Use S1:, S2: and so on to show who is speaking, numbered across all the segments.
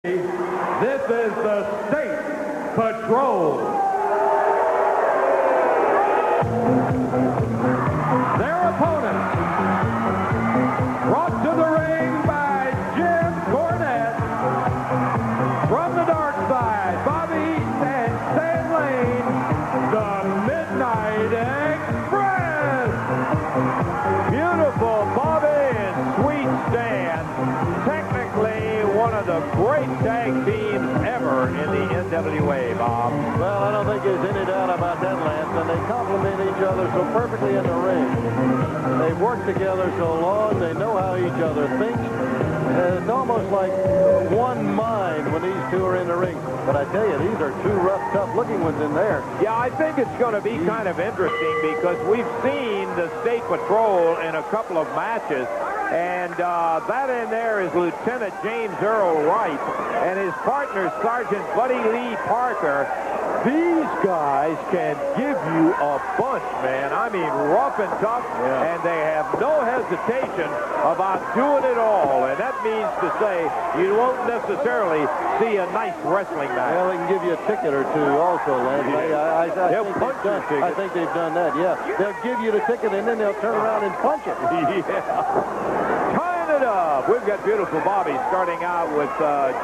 S1: This is the State Patrol. Their opponents, brought to the ring by Jim Cornette. From the dark side, Bobby Eaton and Stan Lane, the Midnight Express. Beautiful Bobby and sweet Stan. Technically one of the great tag teams ever in the NWA, Bob.
S2: Well, I don't think there's any doubt about that, Lance, and they complement each other so perfectly in the ring. They've worked together so long, they know how each other thinks. It's almost like one mind when these two are in the ring. But I tell you, these are two rough, tough-looking ones in there.
S1: Yeah, I think it's going to be kind of interesting because we've seen the State Patrol in a couple of matches. And that in there is Lieutenant James Earl Wright and his partner, Sergeant Buddy Lee Parker. These guys can give you a bunch, man. I mean, rough and tough, and they have no hesitation about doing it all. And that means to say you won't necessarily see a nice wrestling match.
S2: Well, they can give you a ticket or two also, Lance.
S1: Yeah.
S2: I think they've done that, yeah. They'll give you the ticket, and then they'll turn around and punch it.
S1: Yeah. Tying it up. We've got beautiful Bobby starting out with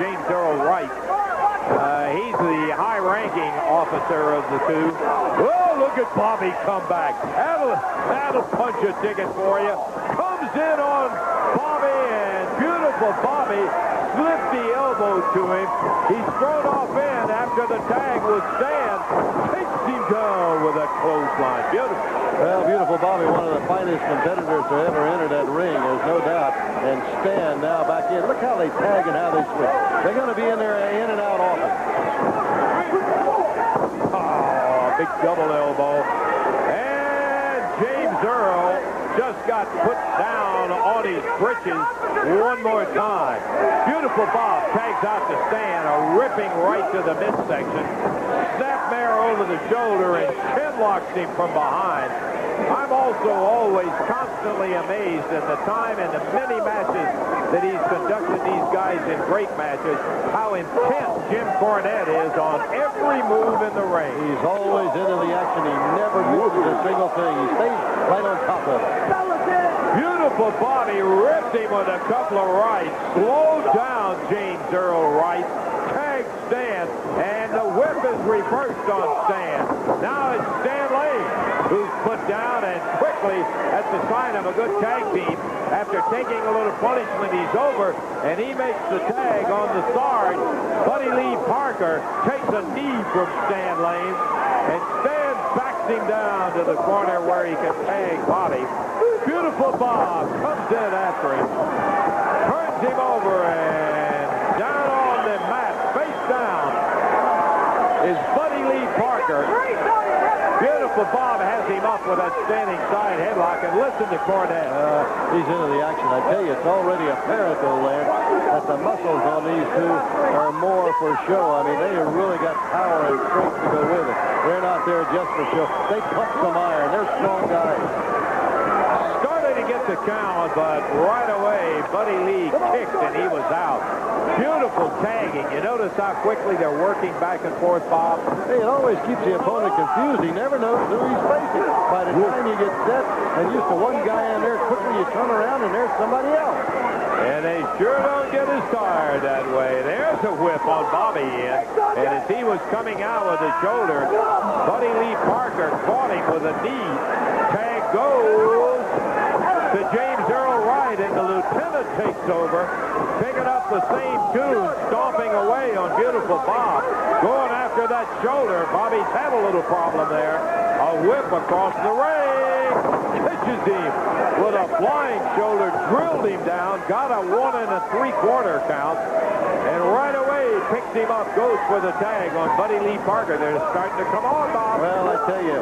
S1: James Earl Wright. He's the high-ranking officer of the two. Oh, look at Bobby come back. That'll punch a ticket for you. Comes in on Bobby, and beautiful Bobby slipped the elbow to him. He's thrown off in after the tag with Stan. Takes him down with a clothesline. Beautiful.
S2: Well, beautiful Bobby, one of the finest competitors to ever enter that ring, there's no doubt. And Stan now back in. Look how they tag and how they switch. They're going to be in there in and out often.
S1: Oh, big double elbow. And James Earl just got put down on his britches one more time. Beautiful Bob tags out to Stan, a ripping right to the midsection. Snapmare over the shoulder and chin locks him from behind. I'm also always constantly amazed at the time and the many matches that he's conducted these guys in great matches, how intense Jim Cornette is on every move in the ring.
S2: He's always into the action. He never misses a single thing. He stays right on top of it.
S1: Beautiful Bobby ripped him with a couple of rights. Slowed down James Earl Wright. Tagged Stan. And the whip is reversed on Stan. Now it's Stan Lane who's put down, and quickly, at the sign of a good tag team, after taking a little punishment, he's over, and he makes the tag on the Sarge. Buddy Lee Parker takes a knee from Stan Lane, and Stan backs him down to the corner where he can tag Bobby. Beautiful Bob comes in after him, turns him over, and down on the mat, face down, is Buddy Lee Parker. Beautiful Bob has him up with that standing side headlock, and listen to Cornette.
S2: He's into the action. I tell you, it's already apparent, though, Lance, that the muscles on these two are more for show. I mean, they have really got power and strength to go with it. They're not there just for show. They pump some iron. They're strong guys.
S1: Started to get the count, but right away, Buddy Lee kicked, and he was out. Beautiful tagging. You notice how quickly they're working back and forth, Bob?
S2: Hey, it always keeps the opponent confused. He never knows who he's facing. By the time you get set and used to one guy in there, quickly you turn around and there's somebody else.
S1: And they sure don't get as tired that way. There's a whip on Bobby in. And as he was coming out with his shoulder, Buddy Lee Parker caught him with a knee. Tag goes to James Earl Wright, and the lieutenant takes over, picking up the same tune, stomping away on beautiful Bob. Going after that shoulder. Bobby's had a little problem there. A whip across the ring. Pitches him with a flying shoulder, drilled him down, got a 1 3/4 count, and right away picks him up, goes for the tag on Buddy Lee Parker. They're starting to come on, Bob.
S2: Well, I tell you,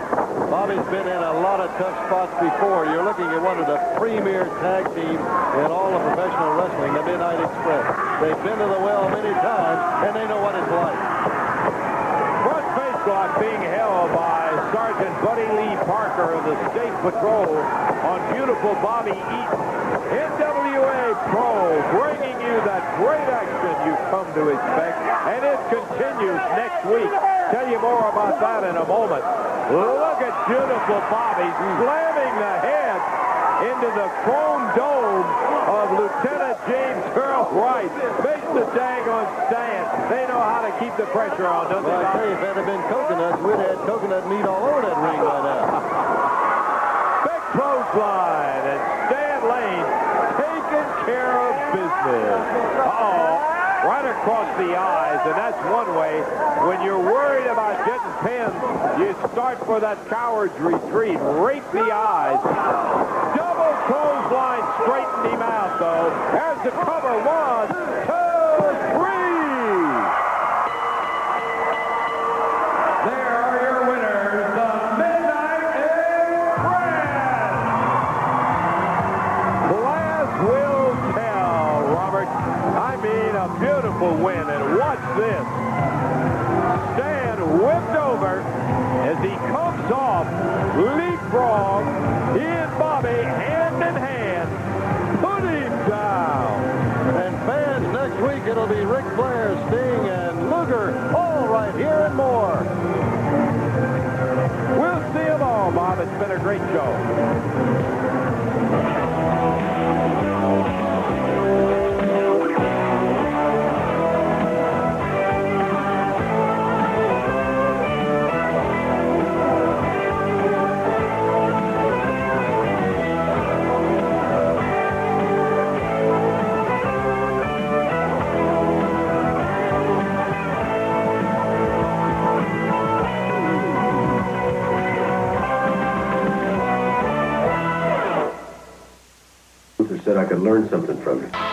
S2: Bobby's been in a lot of tough spots before. You're looking at one of the premier tag teams in all of professional wrestling, the Midnight Express. They've been to the well many times, and they know what it's like.
S1: Front face lock being held by Sergeant Sergeant Buddy Lee Parker of the State Patrol on beautiful Bobby Eaton. NWA Pro bringing you that great action you've come to expect, and it continues next week. Tell you more about that in a moment. Look at beautiful Bobby slamming the head into the chrome dome of Lieutenant James Earl Wright. Makes the daggone stand. They know how to keep the pressure on, don't they?
S2: Well, I tell you, if that had been coconuts, we'd have had coconut meat all over that ring by now.
S1: Big clothesline, and Stan Lane taking care of business. Uh-oh. Right across the eyes, and that's one way. When you're worried about getting pinned, you start for that coward's retreat. Rake the eyes. Double clothesline straightened him out, though. There's the cover. 1, 2, 3. There are your winners, the Midnight Express. Class will tell, Robert. I mean, a beautiful win, and watch this. Stan whipped over as he comes off, leapfrog. He and Bobby, hand in hand, put him down.
S2: And fans, next week it'll be Ric Flair, Sting, and Luger, all right here and more.
S1: We'll see them all, Bob. It's been a great show.
S3: Said I could learn something from you.